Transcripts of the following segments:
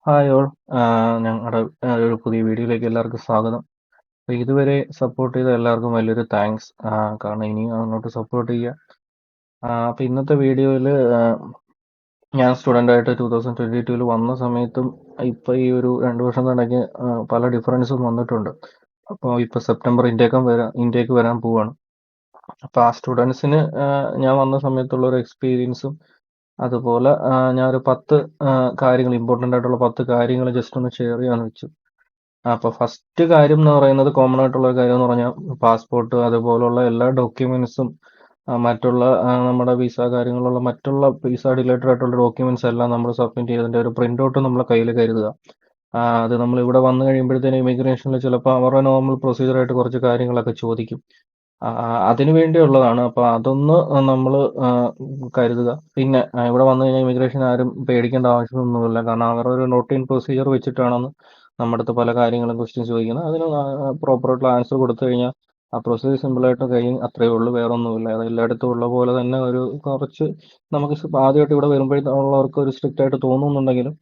Hi all. ഞങ്ങളുടെ ഒരു പുതിയ വീഡിയോയിലേക്ക് എല്ലാവർക്കും സ്വാഗതം. അപ്പോൾ ഇതുവരെ സപ്പോർട്ട് ചെയ്ത എല്ലാവർക്കും വലിയൊരു താങ്ക്സ്. കാരണം ഇനിയും അങ്ങോട്ട് സപ്പോർട്ട് ചെയ്യുക. അപ്പോൾ ഇന്നത്തെ വീഡിയോയിൽ ഞാൻ സ്റ്റുഡൻ്റായിട്ട് 2022 വന്ന സമയത്തും ഇപ്പോൾ ഈ ഒരു 2 വർഷം ഇടയ്ക്ക് പല ഡിഫറൻസും വന്നിട്ടുണ്ട്. അപ്പോൾ ഇപ്പോൾ സെപ്റ്റംബർ ഇന്ത്യക്ക് വരാൻ പോവുകയാണ്. അപ്പോൾ ആ സ്റ്റുഡൻസിന് ഞാൻ വന്ന സമയത്തുള്ള ഒരു എക്സ്പീരിയൻസും അതുപോലെ ഞാനൊരു 10 കാര്യങ്ങൾ, ഇമ്പോർട്ടൻ്റ് ആയിട്ടുള്ള 10 കാര്യങ്ങൾ ജസ്റ്റ് ഒന്ന് ഷെയർ ചെയ്യാമെന്ന് വെച്ചു. അപ്പോൾ ഫസ്റ്റ് കാര്യം എന്ന് പറയുന്നത്, കോമൺ ആയിട്ടുള്ള ഒരു കാര്യം എന്ന് പറഞ്ഞാൽ പാസ്പോർട്ട് അതുപോലുള്ള എല്ലാ ഡോക്യുമെന്റ്സും മറ്റുള്ള നമ്മുടെ വിസ കാര്യങ്ങളുള്ള മറ്റുള്ള വിസ റിലേറ്റഡ് ആയിട്ടുള്ള ഡോക്യുമെന്റ്സ് എല്ലാം നമ്മൾ സബ്മിറ്റ് ചെയ്തതിൻ്റെ ഒരു പ്രിന്റ് ഔട്ട് നമ്മളെ കയ്യിൽ കരുതുക. അത് നമ്മൾ ഇവിടെ വന്നു കഴിയുമ്പോഴത്തേനും ഇമിഗ്രേഷനിൽ ചിലപ്പോൾ അവരുടെ നോർമൽ പ്രൊസീജിയറായിട്ട് കുറച്ച് കാര്യങ്ങളൊക്കെ ചോദിക്കും. അതിനു വേണ്ടിയുള്ളതാണ്. അപ്പോൾ അതൊന്ന് നമ്മൾ കരുതുക. പിന്നെ ഇവിടെ വന്നു കഴിഞ്ഞാൽ ഇമിഗ്രേഷൻ ആരും പേടിക്കേണ്ട ആവശ്യമൊന്നുമില്ല. കാരണം അവരുടെ ഒരു റൂട്ടീൻ പ്രൊസീജിയർ വെച്ചിട്ടാണ് നമ്മുടെ അടുത്ത് പല കാര്യങ്ങളും ക്വസ്റ്റ്യൻസ് ചോദിക്കുന്നത്. അതിന് പ്രോപ്പറായിട്ടുള്ള ആൻസർ കൊടുത്തു കഴിഞ്ഞാൽ ആ പ്രൊസീജിയർ സിമ്പിളായിട്ട് കഴിയും. അത്രയേ ഉള്ളൂ, വേറെ ഒന്നുമില്ല. അത് എല്ലായിടത്തും ഉള്ള പോലെ തന്നെ ഒരു കുറച്ച് നമുക്ക് ആദ്യമായിട്ട് ഇവിടെ വരുമ്പോഴുള്ളവർക്ക് ഒരു സ്ട്രിക്റ്റ് ആയിട്ട് തോന്നുന്നുണ്ടെങ്കിലും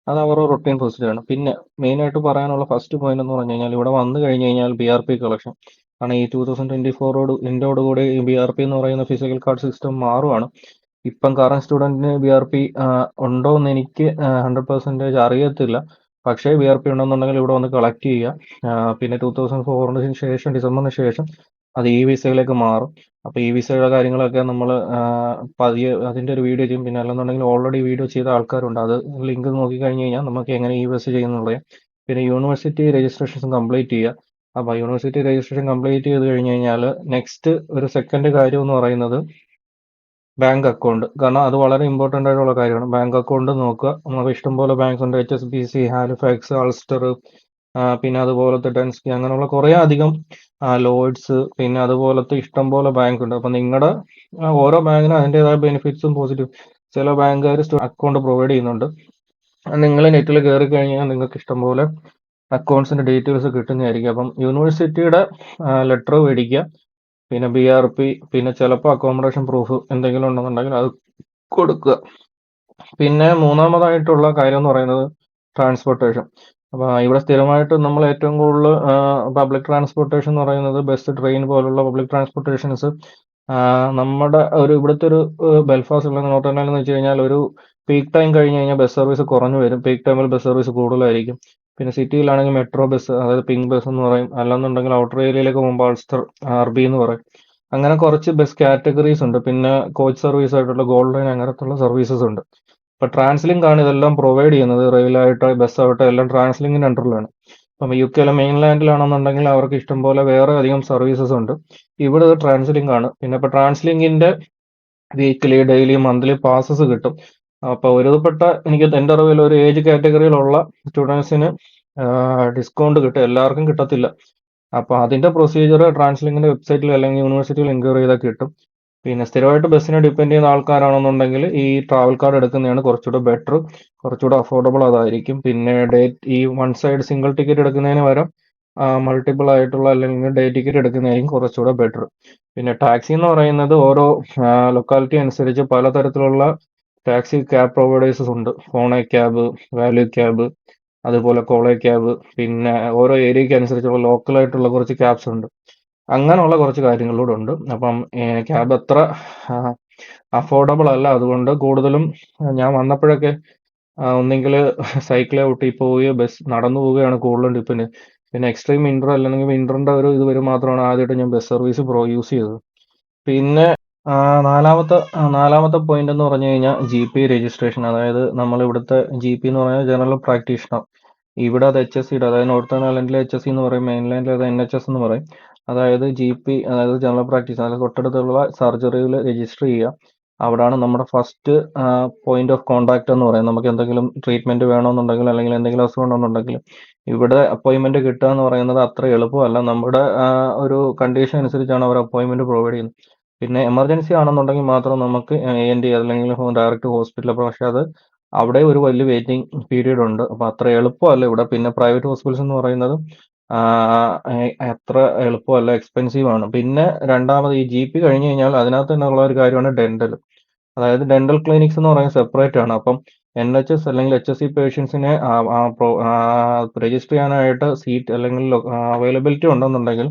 അത് അവരുടെ റൊട്ടീൻ പ്രൊസീജിയറാണ്. പിന്നെ മെയിനായിട്ട് പറയാനുള്ള ഫസ്റ്റ് പോയിന്റ് എന്ന് പറഞ്ഞു കഴിഞ്ഞാൽ, ഇവിടെ വന്നു കഴിഞ്ഞ് കഴിഞ്ഞാൽ BRP കളക്ഷൻ. കാരണം ഈ 2024 ഈ BRP എന്ന് പറയുന്ന ഫിസിക്കൽ കാർഡ് സിസ്റ്റം മാറുവാണ്. ഇപ്പം കറന്റ് സ്റ്റുഡന്റിന് BRP ഉണ്ടോ എന്ന് എനിക്ക് 100% അറിയത്തില്ല. പക്ഷേ BRP ഉണ്ടെന്നുണ്ടെങ്കിൽ ഇവിടെ വന്ന് കളക്ട് ചെയ്യുക. പിന്നെ 2004 ശേഷം, ഡിസംബറിന് ശേഷം അത് വിസയിലേക്ക് മാറും. അപ്പോൾ വിസയുടെ കാര്യങ്ങളൊക്കെ നമ്മൾ പതിയെ അതിൻ്റെ ഒരു വീഡിയോ ചെയ്യും. പിന്നെ അല്ലെന്നുണ്ടെങ്കിൽ ഓൾറെഡി വീഡിയോ ചെയ്ത ആൾക്കാരുണ്ട്. അത് ലിങ്ക് നോക്കി കഴിഞ്ഞ് കഴിഞ്ഞാൽ നമുക്ക് എങ്ങനെ വിസ ചെയ്യുന്നുള്ളത്. പിന്നെ യൂണിവേഴ്സിറ്റി രജിസ്ട്രേഷൻസ് കംപ്ലീറ്റ് ചെയ്യുക. അപ്പോൾ യൂണിവേഴ്സിറ്റി രജിസ്ട്രേഷൻ കംപ്ലീറ്റ് ചെയ്ത് കഴിഞ്ഞ് കഴിഞ്ഞാൽ നെക്സ്റ്റ് ഒരു സെക്കൻഡ് കാര്യം എന്ന് പറയുന്നത് ബാങ്ക് അക്കൗണ്ട്. കാരണം അത് വളരെ ഇമ്പോർട്ടൻ്റ് ആയിട്ടുള്ള കാര്യമാണ്. ബാങ്ക് അക്കൗണ്ട് നോക്കുക. നമുക്ക് ഇഷ്ടംപോലെ ബാങ്ക്സ് ഉണ്ട്. HSBC, ഹാലിഫാക്സ്, അൾസ്റ്റർ, പിന്നെ അതുപോലത്തെ ഡെൻസ്കി, അങ്ങനെയുള്ള കുറേ അധികം ലോയ്ഡ്സ്, പിന്നെ അതുപോലത്തെ ഇഷ്ടംപോലെ ബാങ്ക് ഉണ്ട്. അപ്പം നിങ്ങളുടെ ഓരോ ബാങ്കിനും അതിൻ്റെതായ ബെനിഫിറ്റ്സും പോസിറ്റീവ്. ചില ബാങ്കുകാർ അക്കൗണ്ട് പ്രൊവൈഡ് ചെയ്യുന്നുണ്ട്. നിങ്ങൾ നെറ്റിൽ കയറി കഴിഞ്ഞാൽ നിങ്ങൾക്ക് ഇഷ്ടംപോലെ അക്കൗണ്ട്സിന്റെ ഡീറ്റെയിൽസ് കിട്ടുന്നതായിരിക്കും. അപ്പം യൂണിവേഴ്സിറ്റിയുടെ ലെറ്റർ മേടിക്കുക. പിന്നെ BRP, പിന്നെ ചിലപ്പോൾ അക്കോമഡേഷൻ പ്രൂഫ് എന്തെങ്കിലും ഉണ്ടെന്നുണ്ടെങ്കിൽ അത് കൊടുക്കുക. പിന്നെ മൂന്നാമതായിട്ടുള്ള കാര്യം എന്ന് പറയുന്നത് ട്രാൻസ്പോർട്ടേഷൻ. അപ്പോൾ ഇവിടെ സ്ഥിരമായിട്ട് നമ്മൾ ഏറ്റവും കൂടുതൽ പബ്ലിക് ട്രാൻസ്പോർട്ടേഷൻ എന്ന് പറയുന്നത് ബസ്, ട്രെയിൻ പോലുള്ള പബ്ലിക് ട്രാൻസ്പോർട്ടേഷൻസ് നമ്മുടെ ഇവിടുത്തെ ഒരു ബെൽഫാസ്റ്റുള്ള നോർത്തേൺ എന്ന് വെച്ച് കഴിഞ്ഞാൽ ഒരു പീക്ക് ടൈം കഴിഞ്ഞ് കഴിഞ്ഞാൽ ബസ് സർവീസ് കുറഞ്ഞു വരും. പീക്ക് ടൈമിൽ ബസ് സർവീസ് കൂടുതലായിരിക്കും. പിന്നെ സിറ്റിയിലാണെങ്കിൽ മെട്രോ ബസ്, അതായത് പിങ്ക് ബസ് എന്ന് പറയും. അല്ലെന്നുണ്ടെങ്കിൽ ഔട്ടർ ഏരിയയിലേക്ക് പോകുമ്പോൾ അൾസ്റ്റർ, RB എന്ന് പറയും. അങ്ങനെ കുറച്ച് ബസ് കാറ്റഗറീസ് ഉണ്ട്. പിന്നെ കോച്ച് സർവീസ് ആയിട്ടുള്ള ഗോൾഡ് ലൈൻ, അങ്ങനത്തുള്ള സർവീസസ് ഉണ്ട്. ഇപ്പൊ ട്രാൻസ്ലിങ്ക് ആണ് ഇതെല്ലാം പ്രൊവൈഡ് ചെയ്യുന്നത്. റെയിലായിട്ട്, ബസ് ആവട്ടെ, എല്ലാം ട്രാൻസ്ലിങ്കിന്റെ അണ്ടറിലാണ്. അപ്പം UK മെയിൻലാൻഡിലാണെന്നുണ്ടെങ്കിൽ അവർക്ക് ഇഷ്ടംപോലെ വേറെ അധികം സർവീസസ് ഉണ്ട്. ഇവിടെ ഇത് ട്രാൻസ്ലിങ്ക് ആണ്. പിന്നെ ഇപ്പൊ ട്രാൻസ്ലിങ്കിന്റെ വീക്ക്ലി, ഡെയിലി, മന്ത്ലി പാസസ് കിട്ടും. അപ്പൊ ഒരുപ്പെട്ട എനിക്ക് എൻ്റെ അറിവിൽ ഒരു ഏജ് കാറ്റഗറിയിലുള്ള സ്റ്റുഡൻസിന് ഡിസ്കൗണ്ട് കിട്ടും. എല്ലാവർക്കും കിട്ടത്തില്ല. അപ്പൊ അതിന്റെ പ്രൊസീജിയർ ട്രാൻസ്ലിങ്കിന്റെ വെബ്സൈറ്റിൽ അല്ലെങ്കിൽ യൂണിവേഴ്സിറ്റിയിൽ എൻക്വയറി ചെയ്താൽ കിട്ടും. പിന്നെ സ്ഥിരമായിട്ട് ബസ്സിനെ ഡിപ്പെൻഡ് ചെയ്യുന്ന ആൾക്കാരാണെന്നുണ്ടെങ്കിൽ ഈ ട്രാവൽ കാർഡ് എടുക്കുന്നതാണ് കുറച്ചുകൂടെ ബെറ്റർ, കുറച്ചുകൂടെ അഫോർഡബിൾ അതായിരിക്കും. പിന്നെ ഈ വൺ സൈഡ് സിംഗിൾ ടിക്കറ്റ് എടുക്കുന്നതിന് പകരം മൾട്ടിപ്പിൾ ആയിട്ടുള്ള അല്ലെങ്കിൽ ഡേ ടിക്കറ്റ് എടുക്കുന്നതായിരിക്കും കുറച്ചുകൂടെ ബെറ്റർ. പിന്നെ ടാക്സി എന്ന് പറയുന്നത് ഓരോ ലൊക്കാലിറ്റി അനുസരിച്ച് പലതരത്തിലുള്ള ടാക്സി ക്യാബ് പ്രൊവൈഡേഴ്സ് ഉണ്ട്. ഫോണെ ക്യാബ്, വാല്യൂ ക്യാബ്, അതുപോലെ കോളേ ക്യാബ്. പിന്നെ ഓരോ ഏരിയയ്ക്ക് അനുസരിച്ചുള്ള ലോക്കലായിട്ടുള്ള കുറച്ച് ക്യാബ്സ് ഉണ്ട്. അങ്ങനെയുള്ള കുറച്ച് കാര്യങ്ങളിലൂടെ ഉണ്ട്. അപ്പം ക്യാബ് അത്ര അഫോർഡബിൾ അല്ല. അതുകൊണ്ട് കൂടുതലും ഞാൻ വന്നപ്പോഴൊക്കെ ഒന്നെങ്കിൽ സൈക്കിൾ ഔട്ടി പോവുകയോ നടന്നു പോവുകയാണ് കൂടുതലും ഡിപ്പെൻഡ്. പിന്നെ എക്സ്ട്രീം വിന്റർ അല്ലെങ്കിൽ വിന്ററിന്റെ ഒരു ഇത് വരും മാത്രമാണ് ആദ്യമായിട്ട് ഞാൻ ബസ് സർവീസ് യൂസ് ചെയ്തത്. പിന്നെ നാലാമത്തെ പോയിന്റ് എന്ന് പറഞ്ഞു കഴിഞ്ഞാൽ GP രജിസ്ട്രേഷൻ. അതായത് നമ്മൾ ഇവിടുത്തെ GP എന്ന് പറഞ്ഞാൽ ജനറൽ പ്രാക്ടീഷണർ. ഇവിടെ അത് HSC, അതായത് നോർത്തേൺ ഐലൻഡിലെ HSC എന്ന് പറയും, മെയിൻലാൻഡിൽ അത് NHS എന്ന് പറയും. അതായത് GP, അതായത് ജനറൽ പ്രാക്ടീസ്, അതായത് തൊട്ടടുത്തുള്ള സർജറിയിൽ രജിസ്റ്റർ ചെയ്യുക. അവിടാണ് നമ്മുടെ ഫസ്റ്റ് പോയിന്റ് ഓഫ് കോൺടാക്ട് എന്ന് പറയും. നമുക്ക് എന്തെങ്കിലും ട്രീറ്റ്മെന്റ് വേണമെന്നുണ്ടെങ്കിൽ അല്ലെങ്കിൽ എന്തെങ്കിലും അസുഖം ഉണ്ടെന്നുണ്ടെങ്കിൽ ഇവിടെ അപ്പോയിന്റ്മെന്റ് കിട്ടുക എന്ന് പറയുന്നത് അത്ര എളുപ്പമല്ല. നമ്മുടെ ഒരു കണ്ടീഷൻ അനുസരിച്ചാണ് അവർ അപ്പോയിന്റ്മെന്റ് പ്രൊവൈഡ് ചെയ്യുന്നത്. പിന്നെ എമർജൻസി ആണെന്നുണ്ടെങ്കിൽ മാത്രം നമുക്ക് ANT അല്ലെങ്കിൽ ഡയറക്റ്റ് ഹോസ്പിറ്റൽ. പക്ഷെ അത് അവിടെ ഒരു വലിയ വെയിറ്റിംഗ് പീരീഡ് ഉണ്ട്. അപ്പൊ അത്ര എളുപ്പമല്ല ഇവിടെ. പിന്നെ പ്രൈവറ്റ് ഹോസ്പിറ്റൽസ് എന്ന് പറയുന്നത് അത്ര എളുപ്പമല്ല, എക്സ്പെൻസീവ് ആണ്. പിന്നെ രണ്ടാമത് ഈ GP കഴിഞ്ഞ് കഴിഞ്ഞാൽ അതിനകത്ത് തന്നെ ഉള്ള ഒരു കാര്യമാണ് ഡെന്റൽ. അതായത് ഡെന്റൽ ക്ലിനിക്സ് എന്ന് പറയുന്നത് സെപ്പറേറ്റ് ആണ്. അപ്പം NHS അല്ലെങ്കിൽ HSC പേഷ്യൻസിനെ രജിസ്റ്റർ ചെയ്യാനായിട്ട് സീറ്റ് അല്ലെങ്കിൽ അവൈലബിലിറ്റി ഉണ്ടെന്നുണ്ടെങ്കിൽ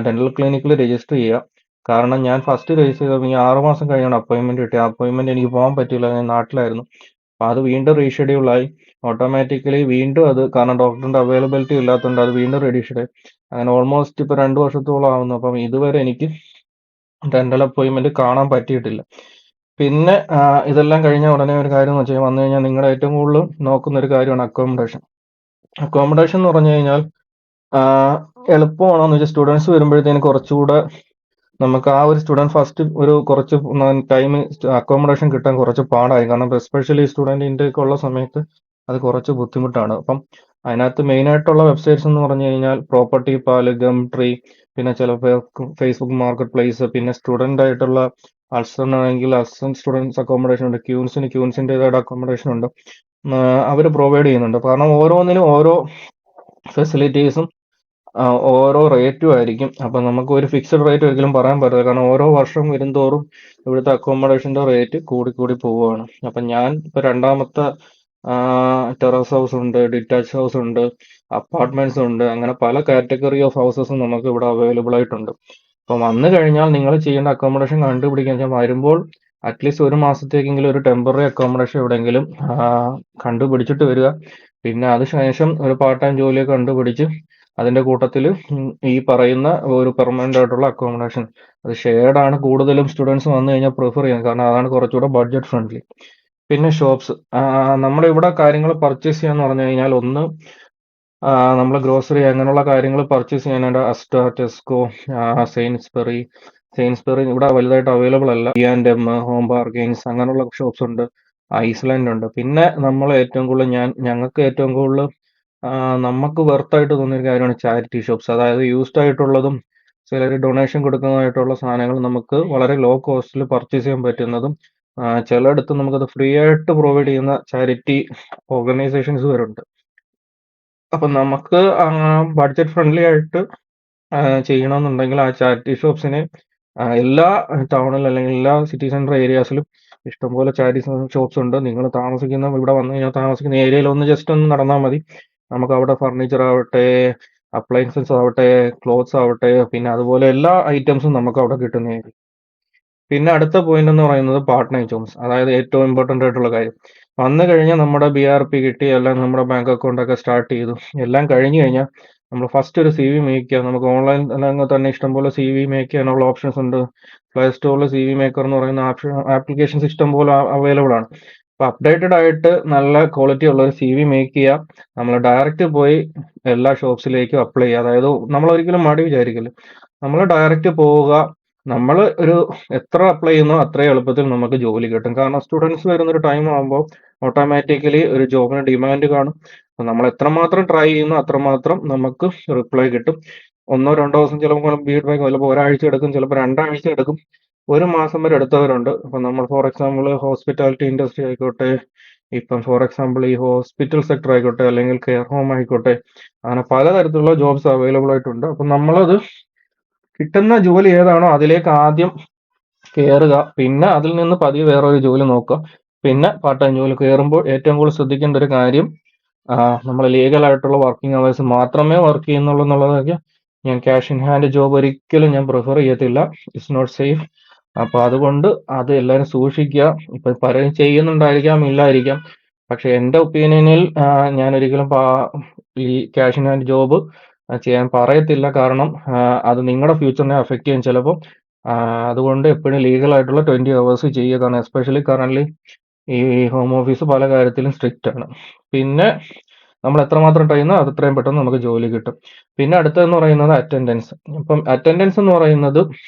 ഡെന്റൽ ക്ലിനിക്കിൽ രജിസ്റ്റർ ചെയ്യുക. കാരണം ഞാൻ ഫസ്റ്റ് രജിസ്റ്റർ ചെയ്തപ്പോൾ ഈ 6 മാസം കഴിഞ്ഞാണ് അപ്പോയിൻമെന്റ് കിട്ടിയത്. അപ്പോയിൻമെന്റ് എനിക്ക് പോകാൻ പറ്റിയില്ല, ഞാൻ നാട്ടിലായിരുന്നു. അപ്പോൾ അത് വീണ്ടും റീഷെഡ്യൂളായി. ഓട്ടോമാറ്റിക്കലി വീണ്ടും അത്, കാരണം ഡോക്ടറിന്റെ അവൈലബിലിറ്റി ഇല്ലാത്തതുകൊണ്ട് അത് വീണ്ടും റെഡ്യൂഷഡ്. അങ്ങനെ ഓൾമോസ്റ്റ് ഇപ്പോൾ 2 വർഷത്തോളം ആവുന്നു. അപ്പം ഇതുവരെ എനിക്ക് ഡെന്റൽ അപ്പോയിൻമെന്റ് കാണാൻ പറ്റിയിട്ടില്ല. പിന്നെ ഇതെല്ലാം കഴിഞ്ഞ ഉടനെ ഒരു കാര്യം എന്ന് വെച്ചാൽ വന്നു കഴിഞ്ഞാൽ നിങ്ങളുടെ ഏറ്റവും കൂടുതൽ നോക്കുന്ന ഒരു കാര്യമാണ് അക്കോമഡേഷൻ. അക്കോമഡേഷൻ എന്ന് പറഞ്ഞു കഴിഞ്ഞാൽ എളുപ്പമാണോ എന്ന് വെച്ചാൽ സ്റ്റുഡൻസ് വരുമ്പോഴത്തേന് കുറച്ചുകൂടെ നമുക്ക് ആ ഒരു സ്റ്റുഡൻറ് ഫസ്റ്റ് ഒരു കുറച്ച് ടൈം അക്കോമഡേഷൻ കിട്ടാൻ കുറച്ച് പാടായി. കാരണം എസ്പെഷ്യലി സ്റ്റുഡൻറ് ഇൻടേക്ക് ഉള്ള സമയത്ത് അത് കുറച്ച് ബുദ്ധിമുട്ടാണ്. അപ്പം അതിനകത്ത് മെയിൻ ആയിട്ടുള്ള വെബ്സൈറ്റ്സ് എന്ന് പറഞ്ഞു കഴിഞ്ഞാൽ പ്രോപ്പർട്ടി പാൽ, ഗംട്രീ, പിന്നെ ചിലപ്പോൾ ഫേസ്ബുക്ക് മാർക്കറ്റ് പ്ലേസ്, പിന്നെ സ്റ്റുഡൻ്റ് ആയിട്ടുള്ള ആണെങ്കിൽ അൾസൺ സ്റ്റുഡൻസ് അക്കോമഡേഷൻ ഉണ്ട്, ക്യൂൻസിൻ്റെതായിട്ട് അക്കോമഡേഷൻ ഉണ്ട്. അവർ പ്രൊവൈഡ് ചെയ്യുന്നുണ്ട്. കാരണം ഓരോന്നിനും ഓരോ ഫെസിലിറ്റീസും ഓരോ റേറ്റും ആയിരിക്കും. അപ്പം നമുക്ക് ഒരു ഫിക്സഡ് റേറ്റ് ഒരിക്കലും പറയാൻ പറ്റില്ല. കാരണം ഓരോ വർഷം വരുംതോറും ഇവിടുത്തെ അക്കോമഡേഷൻ്റെ റേറ്റ് കൂടി പോവുകയാണ്. അപ്പം ഞാൻ ഇപ്പോൾ രണ്ടാമത്തെ ടെറസ് ഹൗസ് ഉണ്ട്, ഡിറ്റാച്ച് ഹൗസ് ഉണ്ട്, അപ്പാർട്ട്മെന്റ്സ് ഉണ്ട്, അങ്ങനെ പല കാറ്റഗറി ഓഫ് ഹൗസസും നമുക്ക് ഇവിടെ അവൈലബിൾ ആയിട്ടുണ്ട്. അപ്പം വന്നു കഴിഞ്ഞാൽ നിങ്ങൾ ചെയ്യേണ്ട അക്കോമഡേഷൻ കണ്ടുപിടിക്കാൻ വെച്ചാൽ വരുമ്പോൾ അറ്റ്ലീസ്റ്റ് ഒരു മാസത്തേക്കെങ്കിലും ഒരു ടെമ്പററി അക്കോമഡേഷൻ എവിടെയെങ്കിലും കണ്ടുപിടിച്ചിട്ട് വരിക. പിന്നെ അതിനുശേഷം ഒരു പാർട്ട് ടൈം ജോലിയൊക്കെ കണ്ടുപിടിച്ച് അതിന്റെ കൂട്ടത്തിൽ ഈ പറയുന്ന ഒരു പെർമനന്റ് ആയിട്ടുള്ള അക്കോമഡേഷൻ, അത് ഷെയർഡ് ആണ് കൂടുതലും സ്റ്റുഡൻസ് വന്നു കഴിഞ്ഞാൽ പ്രിഫർ ചെയ്യുന്നത്. കാരണം അതാണ് കുറച്ചുകൂടെ ബഡ്ജറ്റ് ഫ്രണ്ട്ലി. പിന്നെ ഷോപ്സ്, നമ്മളിവിടെ കാര്യങ്ങൾ പർച്ചേസ് ചെയ്യാന്ന് പറഞ്ഞു കഴിഞ്ഞാൽ ഒന്ന് നമ്മൾ ഗ്രോസറി അങ്ങനെയുള്ള കാര്യങ്ങൾ പർച്ചേസ് ചെയ്യാനായിട്ട് അസ്റ്റ, ടെസ്കോ, സെയിൻസ്ബറി ഇവിടെ വലുതായിട്ട് അവൈലബിൾ അല്ല. E&M, ഹോം ബാർഗെയിൻസ് അങ്ങനെയുള്ള ഷോപ്സ് ഉണ്ട്, ഐസ്ലാൻഡ് ഉണ്ട്. പിന്നെ നമ്മൾ ഏറ്റവും കൂടുതൽ ഞങ്ങൾക്ക് ഏറ്റവും കൂടുതൽ നമുക്ക് വെർത്തായിട്ട് തോന്നിയൊരു കാര്യമാണ് ചാരിറ്റി ഷോപ്സ്. അതായത് യൂസ്ഡ് ആയിട്ടുള്ളതും ചിലർ ഡൊണേഷൻ കൊടുക്കുന്നതായിട്ടുള്ള സാധനങ്ങൾ നമുക്ക് വളരെ ലോ കോസ്റ്റിൽ പർച്ചേസ് ചെയ്യാൻ പറ്റുന്നതും ചിലയിടത്ത് നമുക്കത് ഫ്രീ ആയിട്ട് പ്രൊവൈഡ് ചെയ്യുന്ന ചാരിറ്റി ഓർഗനൈസേഷൻസ് വരെ ഉണ്ട്. അപ്പം നമുക്ക് ബഡ്ജറ്റ് ഫ്രണ്ട്ലി ആയിട്ട് ചെയ്യണമെന്നുണ്ടെങ്കിൽ ആ ചാരിറ്റി ഷോപ്സിനെ എല്ലാ ടൗണിൽ അല്ലെങ്കിൽ എല്ലാ സിറ്റി സെന്റർ ഏരിയാസിലും ഇഷ്ടംപോലെ ചാരിറ്റി ഷോപ്സ് ഉണ്ട്. നിങ്ങൾ ഇവിടെ വന്നു കഴിഞ്ഞാൽ താമസിക്കുന്ന ഏരിയയിൽ ഒന്ന് ജസ്റ്റ് ഒന്ന് നടന്നാൽ മതി. നമുക്ക് അവിടെ ഫർണിച്ചർ ആവട്ടെ, അപ്ലയൻസസ് ആവട്ടെ, ക്ലോത്ത്സ് ആവട്ടെ, പിന്നെ അതുപോലെ എല്ലാ ഐറ്റംസും നമുക്ക് അവിടെ കിട്ടുന്നതായിരിക്കും. പിന്നെ അടുത്ത പോയിന്റ് എന്ന് പറയുന്നത് പാർട്ട് ടൈം ജോബ്സ്. അതായത് ഏറ്റവും ഇമ്പോർട്ടൻ്റ് ആയിട്ടുള്ള കാര്യം, വന്നു കഴിഞ്ഞാൽ നമ്മുടെ BRP കിട്ടി, എല്ലാം നമ്മുടെ ബാങ്ക് അക്കൗണ്ട് ഒക്കെ സ്റ്റാർട്ട് ചെയ്തു, എല്ലാം കഴിഞ്ഞു കഴിഞ്ഞാൽ നമ്മൾ ഫസ്റ്റ് ഒരു CV മേക്ക് ചെയ്യാം. നമുക്ക് ഓൺലൈൻ തന്നെ ഇഷ്ടംപോലെ CV മേക്ക് ചെയ്യാനുള്ള ഓപ്ഷൻസ് ഉണ്ട്. പ്ലേ സ്റ്റോറിൽ CV മേക്കർ എന്ന് പറയുന്ന ആപ്ലിക്കേഷൻസ് ഇഷ്ടംപോലെ അവൈലബിൾ ആണ്. അപ്പോൾ അപ്ഡേറ്റഡ് ആയിട്ട് നല്ല ക്വാളിറ്റി ഉള്ള ഒരു CV മേക്ക് ചെയ്യുക. നമ്മൾ ഡയറക്റ്റ് പോയി എല്ലാ ഷോപ്സിലേക്കും അപ്ലൈ ചെയ്യുക. അതായത് നമ്മൾ ഒരിക്കലും മടി വിചാരിക്കില്ല, നമ്മൾ ഡയറക്റ്റ് പോവുക. നമ്മൾ ഒരു എത്ര അപ്ലൈ ചെയ്യുന്നോ അത്രയും എളുപ്പത്തിൽ നമുക്ക് ജോലി കിട്ടും. കാരണം സ്റ്റുഡൻസ് വരുന്നൊരു ടൈം ആകുമ്പോൾ ഓട്ടോമാറ്റിക്കലി ഒരു ജോബിന് ഡിമാൻഡ് കാണും. അപ്പം നമ്മൾ എത്രമാത്രം ട്രൈ ചെയ്യുന്നു അത്രമാത്രം നമുക്ക് റിപ്ലൈ കിട്ടും. 1-2 ദിവസം ചിലപ്പോൾ ഫീഡ്ബാക്ക്, ചിലപ്പോൾ ഒരാഴ്ച എടുക്കും, ചിലപ്പോൾ 2 ആഴ്ച എടുക്കും, 1 മാസം വരെ എടുത്തവരുണ്ട്. അപ്പം നമ്മൾ ഫോർ എക്സാമ്പിൾ ഹോസ്പിറ്റാലിറ്റി ഇൻഡസ്ട്രി ആയിക്കോട്ടെ, ഇപ്പം ഫോർ എക്സാമ്പിൾ ഈ ഹോസ്പിറ്റൽ സെക്ടർ ആയിക്കോട്ടെ, അല്ലെങ്കിൽ കെയർ ഹോം ആയിക്കോട്ടെ, അങ്ങനെ പലതരത്തിലുള്ള ജോബ്സ് അവൈലബിൾ ആയിട്ടുണ്ട്. അപ്പം നമ്മളത് കിട്ടുന്ന ജോലി ഏതാണോ അതിലേക്ക് ആദ്യം കയറുക, പിന്നെ അതിൽ നിന്ന് പതിയെ വേറൊരു ജോലി നോക്കുക, പിന്നെ പാർട്ട് ടൈം ജോലി കയറുമ്പോൾ ഏറ്റവും കൂടുതൽ ശ്രദ്ധിക്കേണ്ട ഒരു കാര്യം, നമ്മൾ ലീഗൽ ആയിട്ടുള്ള വർക്കിംഗ് അവേഴ്സ് മാത്രമേ വർക്ക് ചെയ്യുന്നുള്ളൂ എന്നുള്ളതൊക്കെ. ഞാൻ ക്യാഷ് ഇൻ ഹാൻഡ് ജോബ് ഒരിക്കലും ഞാൻ പ്രിഫർ ചെയ്യത്തില്ല, ഇറ്റ്സ് നോട്ട് സേഫ്. അപ്പോൾ അതുകൊണ്ട് അത് എല്ലാവരും സൂക്ഷിക്കുക. ഇപ്പം പലരും ചെയ്യുന്നുണ്ടായിരിക്കാം, ഇല്ലായിരിക്കാം, പക്ഷെ എൻ്റെ ഒപ്പീനിയനിൽ ഞാൻ ഒരിക്കലും ഈ ക്യാഷ് ഇൻ ഹാൻഡ് ജോബ് ചെയ്യാൻ പറയത്തില്ല. കാരണം അത് നിങ്ങളുടെ ഫ്യൂച്ചറിനെ അഫക്റ്റ് ചെയ്യും ചിലപ്പോൾ. അതുകൊണ്ട് എപ്പോഴും ലീഗൽ ആയിട്ടുള്ള 20 hours ചെയ്യുക. കാരണം എസ്പെഷ്യലി കറന്റ് ഈ ഹോം ഓഫീസ് പല കാര്യത്തിലും സ്ട്രിക്റ്റ് ആണ്. പിന്നെ നമ്മൾ എത്രമാത്രം ട്രൈ ചെയ്യുന്നോ അത് എത്രയും പെട്ടെന്ന് നമുക്ക് ജോലി കിട്ടും. പിന്നെ അടുത്തതെന്ന് പറയുന്നത് അറ്റൻഡൻസ്. ഇപ്പം അറ്റൻഡൻസ് എന്ന് പറയുന്നത്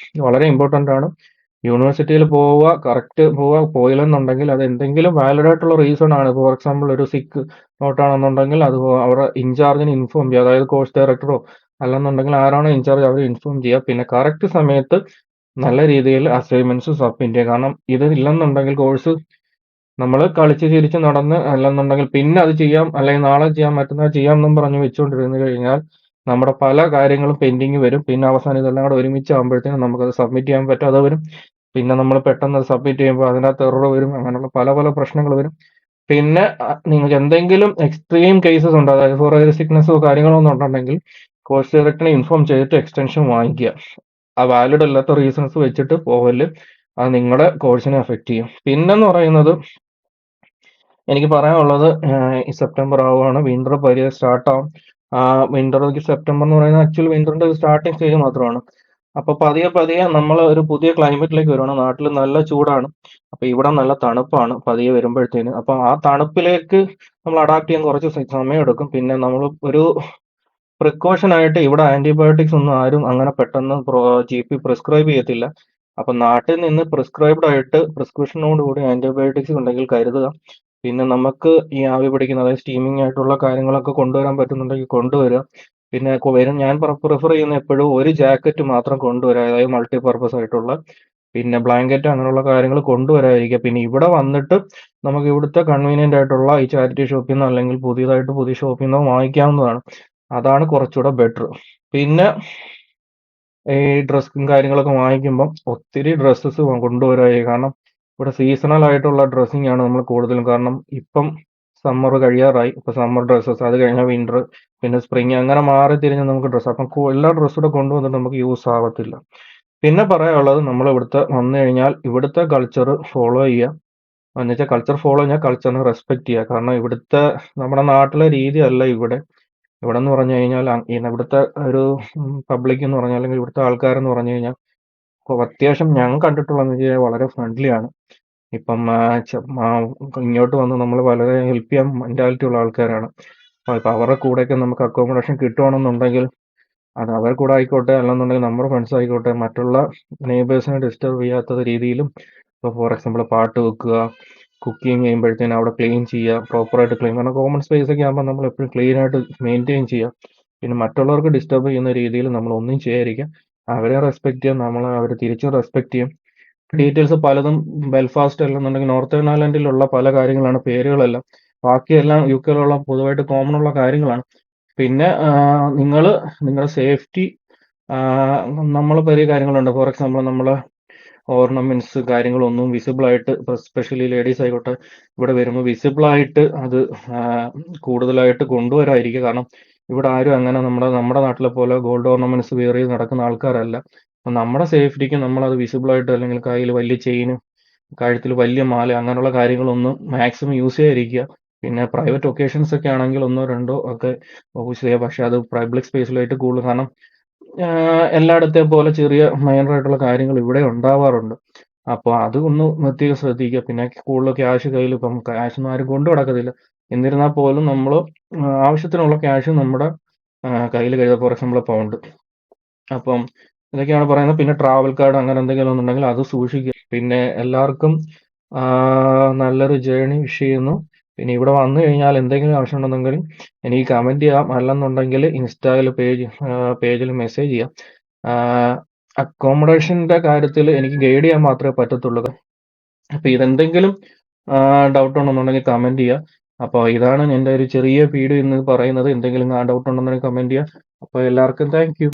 വളരെ ഇമ്പോർട്ടൻ്റ് ആണ്. യൂണിവേഴ്സിറ്റിയിൽ പോവുക, കറക്റ്റ് പോവുക, പോയില്ലെന്നുണ്ടെങ്കിൽ അത് എന്തെങ്കിലും വാലിഡ് ആയിട്ടുള്ള റീസൺ ആണ്. ഫോർ എക്സാമ്പിൾ ഒരു സിക്ക് നോട്ടാണെന്നുണ്ടെങ്കിൽ അത് അവരുടെ ഇൻചാർജിന് ഇൻഫോം ചെയ്യുക. അതായത് കോഴ്സ് ഡയറക്ടറോ അല്ലെന്നുണ്ടെങ്കിൽ ആരാണോ ഇൻചാർജ് അവർ ഇൻഫോം ചെയ്യുക. പിന്നെ കറക്റ്റ് സമയത്ത് നല്ല രീതിയിൽ അസൈൻമെന്റ്സ് സബ്മിറ്റ് ചെയ്യുക. കാരണം ഇത് ഇല്ലെന്നുണ്ടെങ്കിൽ കോഴ്സ് നമ്മൾ കളിച്ച് ചിരിച്ച് നടന്ന്, അല്ലെന്നുണ്ടെങ്കിൽ പിന്നെ അത് ചെയ്യാം, അല്ലെങ്കിൽ നാളെ ചെയ്യാം, മറ്റന്നാൾ ചെയ്യാം എന്നും പറഞ്ഞ് വെച്ചുകൊണ്ടിരുന്നു കഴിഞ്ഞാൽ നമ്മുടെ പല കാര്യങ്ങളും പെൻഡിങ് വരും. പിന്നെ അവസാനം ഇതെല്ലാം കൂടെ ഒരുമിച്ച് ആകുമ്പോഴത്തേനും നമുക്കത് സബ്മിറ്റ് ചെയ്യാൻ പറ്റാതെ വരും. പിന്നെ നമ്മൾ പെട്ടെന്ന് സബ്മിറ്റ് ചെയ്യുമ്പോൾ അതിനകത്ത് എറർ വരും, അങ്ങനെയുള്ള പല പല പ്രശ്നങ്ങൾ വരും. പിന്നെ നിങ്ങൾക്ക് എന്തെങ്കിലും എക്സ്ട്രീം കേസസ് ഉണ്ട്, അതായത് ഫോർ സിക്നസ്സോ കാര്യങ്ങളോ ഒന്നും ഉണ്ടെങ്കിൽ കോഴ്സ് ഡയറക്ടറിനെ ഇൻഫോം ചെയ്തിട്ട് എക്സ്റ്റൻഷൻ വാങ്ങിക്കുക. ആ വാലിഡ് അല്ലാത്ത റീസൺസ് വെച്ചിട്ട് പോകല്, അത് നിങ്ങളുടെ കോഴ്സിനെ എഫക്റ്റ് ചെയ്യും. പിന്നെന്ന് പറയുന്നത് എനിക്ക് പറയാനുള്ളത്, ഈ സെപ്റ്റംബർ ആവുകയാണ്, വിന്റർ പതിയെ സ്റ്റാർട്ട് ആവും. വിന്റർ സെപ്റ്റംബർ എന്ന് പറയുന്നത് ആക്ച്വലി വിന്ററിന്റെ സ്റ്റാർട്ടിങ് സ്റ്റേജ് മാത്രമാണ്. അപ്പൊ പതിയെ പതിയെ നമ്മൾ ഒരു പുതിയ ക്ലൈമറ്റിലേക്ക് വരുവാണ്. നാട്ടിൽ നല്ല ചൂടാണ്, അപ്പൊ ഇവിടെ നല്ല തണുപ്പാണ് പതിയെ വരുമ്പോഴത്തേന്. അപ്പൊ ആ തണുപ്പിലേക്ക് നമ്മൾ അഡാപ്റ്റ് ചെയ്യാൻ കുറച്ച് സമയം എടുക്കും. പിന്നെ നമ്മൾ ഒരു പ്രിക്കോഷൻ ആയിട്ട് ഇവിടെ ആന്റിബയോട്ടിക്സ് ഒന്നും ആരും അങ്ങനെ പെട്ടെന്ന് GP പ്രിസ്ക്രൈബ് ചെയ്യത്തില്ല. അപ്പൊ നാട്ടിൽ നിന്ന് പ്രിസ്ക്രൈബ്ഡ് ആയിട്ട് പ്രിസ്ക്രിപ്ഷനോട് കൂടി ആന്റിബയോട്ടിക്സ് ഉണ്ടെങ്കിൽ കരുതുക. പിന്നെ നമുക്ക് ഈ ആവി പിടിക്കുന്ന, അതായത് സ്റ്റീമിംഗ് ആയിട്ടുള്ള കാര്യങ്ങളൊക്കെ കൊണ്ടുവരാൻ പറ്റുന്നുണ്ടെങ്കിൽ കൊണ്ടുവരിക. പിന്നെ ഞാൻ പ്രിഫർ ചെയ്യുന്ന എപ്പോഴും ഒരു ജാക്കറ്റ് മാത്രം കൊണ്ടുവരിക, അതായത് മൾട്ടിപർപ്പസ് ആയിട്ടുള്ള. പിന്നെ ബ്ലാങ്കറ്റ് അങ്ങനെയുള്ള കാര്യങ്ങൾ കൊണ്ടുവരാതിരിക്കുക. പിന്നെ ഇവിടെ വന്നിട്ട് നമുക്ക് ഇവിടുത്തെ കൺവീനിയന്റ് ആയിട്ടുള്ള ഈ ചാരിറ്റി ഷോപ്പിൽ നിന്നോ അല്ലെങ്കിൽ പുതിയ ഷോപ്പിൽ നിന്നോ വാങ്ങിക്കാവുന്നതാണ്. അതാണ് കുറച്ചുകൂടെ ബെറ്റർ. പിന്നെ ഈ ഡ്രസ്സും കാര്യങ്ങളൊക്കെ വാങ്ങിക്കുമ്പം ഒത്തിരി ഡ്രസ്സസ് കൊണ്ടുവരായി. കാരണം ഇവിടെ സീസണൽ ആയിട്ടുള്ള ഡ്രസ്സിങ് ആണ് നമ്മൾ കൂടുതലും. കാരണം ഇപ്പം സമ്മർ കഴിയാറായി, ഇപ്പൊ സമ്മർ ഡ്രസ്സസ്, അത് കഴിഞ്ഞാൽ വിന്റർ, പിന്നെ സ്പ്രിങ്, അങ്ങനെ മാറി തിരിഞ്ഞ് നമുക്ക് ഡ്രസ്സ്. അപ്പം എല്ലാ ഡ്രസ്സും കൂടെ കൊണ്ടുവന്നിട്ട് നമുക്ക് യൂസ് ആവത്തില്ല. പിന്നെ പറയാനുള്ളത്, നമ്മൾ ഇവിടുത്തെ വന്നു കഴിഞ്ഞാൽ ഇവിടുത്തെ കൾച്ചർ ഫോളോ ചെയ്യുക. എന്നുവെച്ചാൽ കൾച്ചർ ഫോളോ ചെയ്യാൻ കൾച്ചറിനെ റെസ്പെക്ട് ചെയ്യുക. കാരണം ഇവിടുത്തെ നമ്മുടെ നാട്ടിലെ രീതി അല്ല ഇവിടെ. ഇവിടെ എന്ന് പറഞ്ഞു കഴിഞ്ഞാൽ ഇവിടുത്തെ ഒരു പബ്ലിക് എന്ന് പറഞ്ഞാൽ, അല്ലെങ്കിൽ ഇവിടുത്തെ ആൾക്കാരെന്ന് പറഞ്ഞു കഴിഞ്ഞാൽ അത്യാവശ്യം ഞാൻ കണ്ടിട്ടുള്ളതെന്ന് വെച്ചാൽ വളരെ ഫ്രണ്ട്ലി ആണ്. ഇപ്പം ഇങ്ങോട്ട് വന്ന് നമ്മൾ വളരെ ഹെൽപ്പ് ചെയ്യാൻ മെന്റാലിറ്റി ഉള്ള ആൾക്കാരാണ്. അപ്പൊ അവരുടെ കൂടെയൊക്കെ നമുക്ക് അക്കോമഡേഷൻ കിട്ടുവാണെന്നുണ്ടെങ്കിൽ അത് അവരുടെ കൂടെ ആയിക്കോട്ടെ, അല്ലെന്നുണ്ടെങ്കിൽ നമ്മുടെ ഫ്രണ്ട്സ് ആയിക്കോട്ടെ, മറ്റുള്ള നെയ്ബേഴ്സിനെ ഡിസ്റ്റർബ് ചെയ്യാത്ത രീതിയിലും, ഇപ്പോൾ ഫോർ എക്സാമ്പിൾ പാട്ട് വെക്കുക, കുക്കിംഗ് ചെയ്യുമ്പോഴത്തേനും അവിടെ ക്ലീൻ ചെയ്യുക, പ്രോപ്പറായിട്ട് ക്ലീൻ. കാരണം കോമൺ സ്പേസ് ഒക്കെ ആകുമ്പോൾ നമ്മൾ എപ്പോഴും ക്ലീൻ ആയിട്ട് മെയിൻറ്റെയിൻ ചെയ്യുക. പിന്നെ മറ്റുള്ളവർക്ക് ഡിസ്റ്റർബ് ചെയ്യുന്ന രീതിയിൽ നമ്മൾ ഒന്നും ചെയ്യാതിരിക്കുക. അവരെ റെസ്പെക്ട് ചെയ്യാം, നമ്മൾ അവരെ തിരിച്ചും റെസ്പെക്ട് ചെയ്യും. ഡീറ്റെയിൽസ് പലതും ബെൽഫാസ്റ്റ് അല്ലെന്നുണ്ടെങ്കിൽ നോർത്തേൺ അയർലൻഡിലുള്ള പല കാര്യങ്ങളാണ്, പേരുകളെല്ലാം. ബാക്കിയെല്ലാം UK-യിലുള്ള പൊതുവായിട്ട് കോമൺ ഉള്ള കാര്യങ്ങളാണ്. പിന്നെ നിങ്ങളുടെ സേഫ്റ്റി, നമ്മൾ വലിയ കാര്യങ്ങളുണ്ട്. ഫോർ എക്സാമ്പിൾ നമ്മൾ ഓർണമെന്റ്സ് കാര്യങ്ങളൊന്നും വിസിബിൾ ആയിട്ട്, എസ്പെഷ്യലി ലേഡീസ് ആയിക്കോട്ടെ, ഇവിടെ വരുമ്പോൾ വിസിബിൾ ആയിട്ട് അത് കൂടുതലായിട്ട് കൊണ്ടുവരാതിരിക്കുക. കാരണം ഇവിടെ ആരും അങ്ങനെ നമ്മുടെ നാട്ടിലെ പോലെ ഗോൾഡ് ഓർണമെന്റ്സ് വെയർ ചെയ്ത് നടക്കുന്ന ആൾക്കാരല്ല. അപ്പം നമ്മുടെ സേഫ്റ്റിക്ക് നമ്മളത് വിസിബിൾ ആയിട്ട്, അല്ലെങ്കിൽ കയ്യിൽ വലിയ ചെയിന്, കഴുത്തിൽ വലിയ മാല, അങ്ങനെയുള്ള കാര്യങ്ങളൊന്നും മാക്സിമം യൂസ് ചെയ്യാതിരിക്കുക. പിന്നെ പ്രൈവറ്റ് ഒക്കേഷൻസ് ഒക്കെ ആണെങ്കിൽ ഒന്നോ രണ്ടോ ഒക്കെ യൂസ് ചെയ്യുക. പക്ഷെ അത് പബ്ലിക് സ്പേസിലായിട്ട് കൂടുതൽ, കാരണം എല്ലായിടത്തെ പോലെ ചെറിയ മൈനർ ആയിട്ടുള്ള കാര്യങ്ങൾ ഇവിടെ ഉണ്ടാവാറുണ്ട്. അപ്പോൾ അത് ഒന്ന് പ്രത്യേകം ശ്രദ്ധിക്കുക. പിന്നെ കൂടുതൽ ക്യാഷ് കയ്യിൽ, ഇപ്പം ക്യാഷൊന്നും ആരും കൊണ്ടു നടക്കത്തില്ല. എന്നിരുന്നാൽ പോലും നമ്മൾ ആവശ്യത്തിനുള്ള ക്യാഷ് നമ്മുടെ കയ്യിൽ കരുതുക. For example pound. അപ്പം ഇതൊക്കെയാണ് പറയുന്നത്. പിന്നെ ട്രാവൽ കാർഡ് അങ്ങനെ എന്തെങ്കിലും ഉണ്ടെങ്കിൽ അത് സൂക്ഷിക്കുക. പിന്നെ എല്ലാവർക്കും നല്ലൊരു ജേർണി വിഷ് ചെയ്യുന്നു. പിന്നെ ഇവിടെ വന്നു കഴിഞ്ഞാൽ എന്തെങ്കിലും ആവശ്യമുണ്ടെന്നെങ്കിൽ എനിക്ക് കമന്റ് ചെയ്യാം, അല്ലെന്നുണ്ടെങ്കിൽ ഇൻസ്റ്റയിൽ പേജിൽ മെസ്സേജ് ചെയ്യാം. അക്കോമഡേഷന്റെ കാര്യത്തിൽ എനിക്ക് ഗൈഡ് ചെയ്യാൻ മാത്രമേ പറ്റത്തുള്ളൂ. അപ്പൊ ഇതെന്തെങ്കിലും ഡൗട്ട് ഉണ്ടെന്നുണ്ടെങ്കിൽ കമന്റ് ചെയ്യുക. അപ്പോൾ ഇതാണ് എൻ്റെ ഒരു ചെറിയ വീഡിയോ ഇന്ന് പറയുന്നത്. എന്തെങ്കിലും ഡൗട്ട് ഉണ്ടെന്നുണ്ടെങ്കിൽ കമന്റ് ചെയ്യുക. അപ്പോൾ എല്ലാവർക്കും താങ്ക് യു.